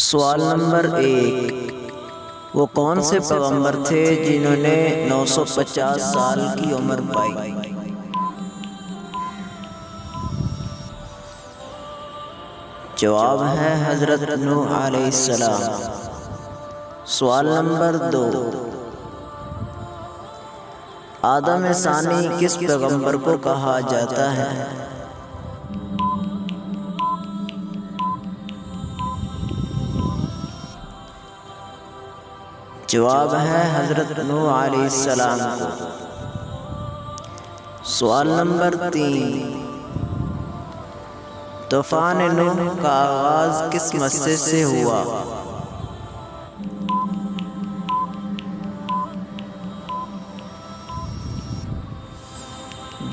सवाल नंबर 1। वो कौन से पैगंबर थे जिन्होंने 950 साल की उम्र पाई? जवाब है हजरत नूह अलैहिस्सलाम। सवाल नंबर 2। आदम सानी किस पैगंबर को कहा जाता है? जवाब है हजरत नूह अलैहिस्सलाम को। सवाल नंबर 3। तूफान नूह का आगाज किस मस्जिद से हुआ?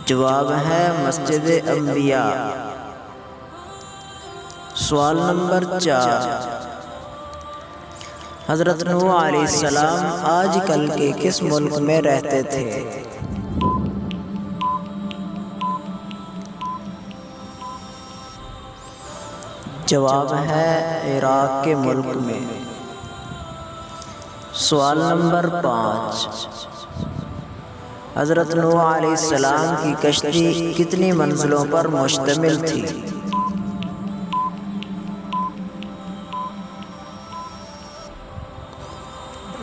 जवाब है मस्जिद अंबिया। सवाल नंबर 4। हजरत नूह अलैहिस्सलाम आजकल के किस मुल्क में रहते थे? जवाब है इराक के मुल्क में। सवाल नंबर 5। हजरत नूह अलैहिस्सलाम की कश्ती कितनी मंजिलों पर मुश्तमिल थी?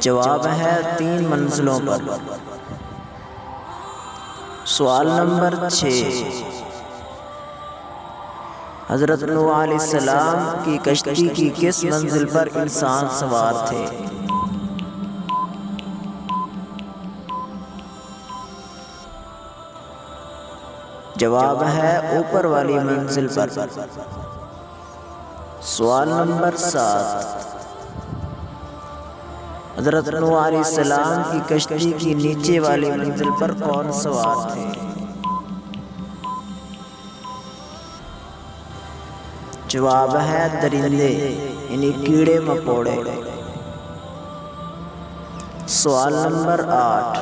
जवाब है 3 मंजिलों पर। सवाल नंबर 6। हजरत नूह अलैहिस्सलाम की कश्ती की किस मंजिल पर इंसान सवार थे? जवाब है ऊपर वाली मंजिल पर। सवाल नंबर 7। हजरत नूह अलैहिस्सलाम की कश्ती की नीचे वाली मंजिल पर कौन सवार थे? जवाब है दरिंदे यानी कीड़े मकोड़े। सवाल नंबर 8।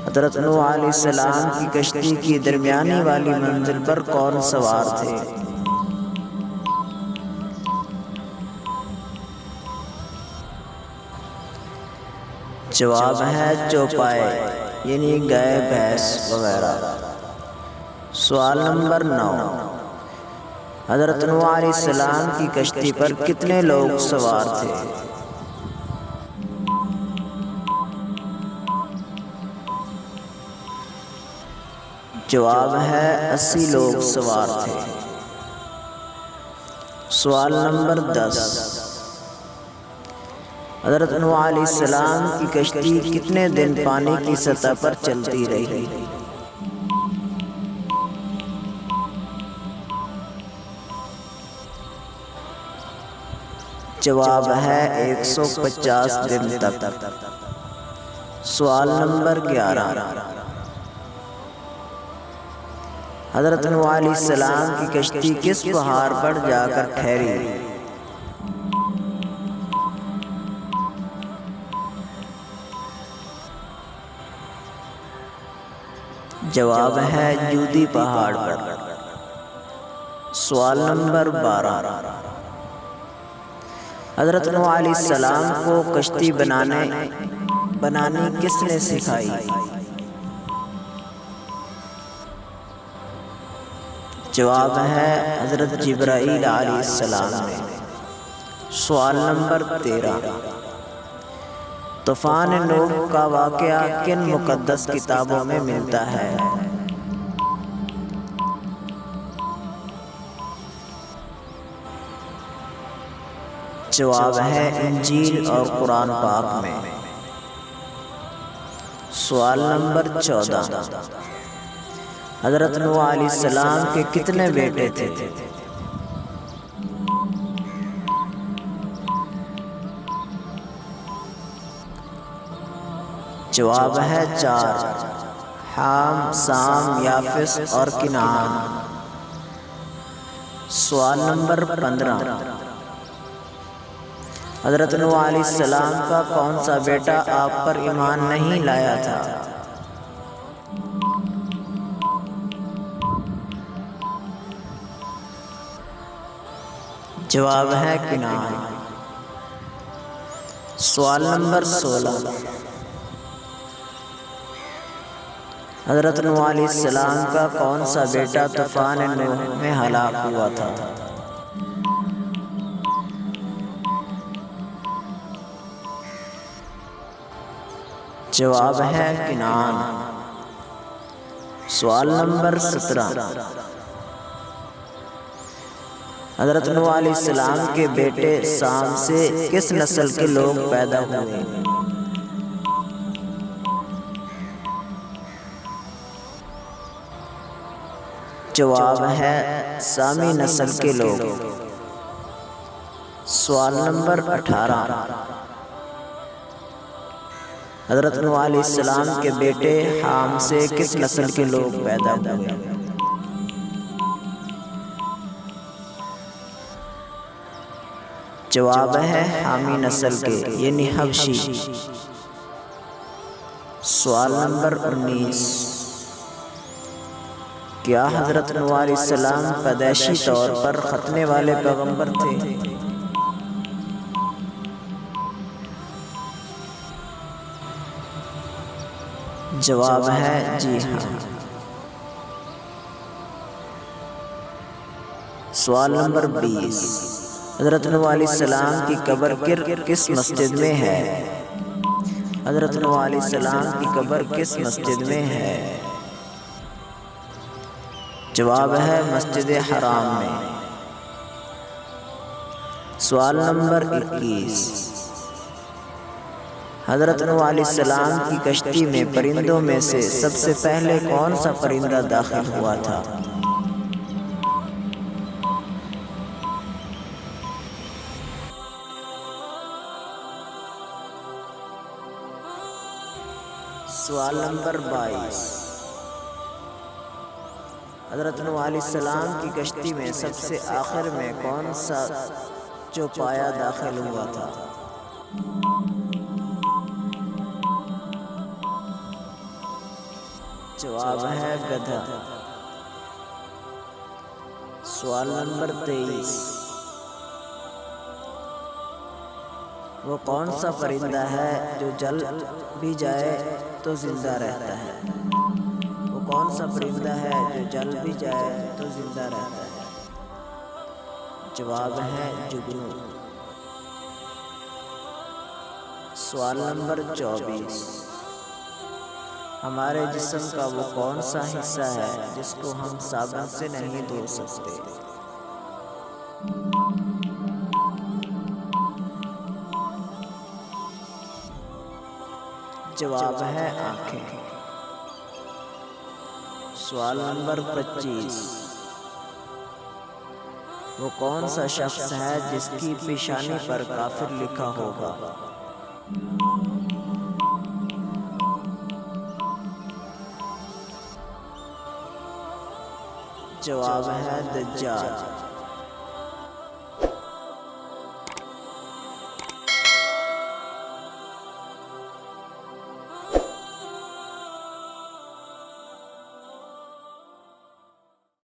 हजरत नूह अलैहिस्सलाम की कश्ती की दरमियानी वाली मंजिल पर कौन सवार थे? जवाब है चौपाए यानी गाय भैंस वगैरह। सवाल नंबर 9। हजरत नूह अलैहिस्सलाम की कश्ती पर कितने लोग सवार थे? जवाब है 80 लोग सवार थे। सवाल नंबर 10। हजरत नूह अलैहिस्सलाम की कश्ती कितने दिन पानी की सतह पर चलती रही? जवाब है 150 दिन तक। सवाल नंबर 11। हजरत नूह अलैहिस्सलाम की कश्ती किस पहाड़ पर जाकर ठहरी? जवाब है जूदी पहाड़ पर। सवाल नंबर 12। हजरत नूह अलैहिस्सलाम को कश्ती बनानी किसने सिखाई? जवाब है हजरत जिब्राईल अलैहिस्सलाम ने। सवाल नंबर 13। तूफान नूह का वाक़या किन मुक़द्दस किताबों में मिलता है? जवाब है इंजील और कुरान पाक में। सवाल नंबर 14। हजरत नूह अलैहिस्सलाम के कितने बेटे थे? जवाब है 4। हाम, साम, याफिस और किनान। सवाल नंबर 15। हजरत नूह अलैहिस्सलाम का कौन सा बेटा आप पर ईमान नहीं लाया था? जवाब है किनान। सवाल नंबर 16, हज़रत नूह अलैहिस्सलाम का कौन सा बेटा तूफान नूह में हलाक हुआ था? जवाब है किनान। सवाल नंबर 17, हज़रत नूह अलैहिस्सलाम के बेटे साम से किस नस्ल के लोग पैदा हुए? जवाब है सामी नस्ल के लोग। सवाल नंबर 18, हज़रत नूह अलैहिस्सलाम के बेटे हाम से किस नस्ल के लोग पैदा हुए? जवाब है हामी नस्ल के, यानी हबशी। सवाल नंबर 19, क्या हज़रत नूह अलैहिस्सलाम पैदाइशी तौर पर खतने वाले पैगंबर थे? जवाब है जी हाँ। सवाल नंबर 20, हज़रत नूह अलैहिस्सलाम की कब्र किस मस्जिद में है? हज़रत नूह अलैहिस्सलाम की कब्र किस मस्जिद में है? जवाब है मस्जिद हराम में। सवाल नंबर 21, हज़रत नूह अलैहिस्सलाम की कश्ती में परिंदों में से सबसे पहले कौन सा परिंदा दाखिल हुआ था? सवाल नंबर 22, हज़रत नूह अलैहिस्सलाम की कश्ती में सबसे आखिर में कौन सा चौपाया दाखिल हुआ था? जवाब है गधा। सवाल नंबर 23, वो कौन सा परिंदा है जो जल भी जाए तो जिंदा रहता है? वो कौन सा परिंदा है जो जल भी जाए तो जिंदा रहता है? जवाब है जुगनू। सवाल नंबर 24, हमारे जिस्म का वो कौन सा हिस्सा है जिसको हम साबुन से नहीं धो सकते? जवाब है आँखें। सवाल नंबर 25, वो कौन सा शख्स है जिसकी पेशानी पर काफिर लिखा होगा? जवाब है दज्जाल।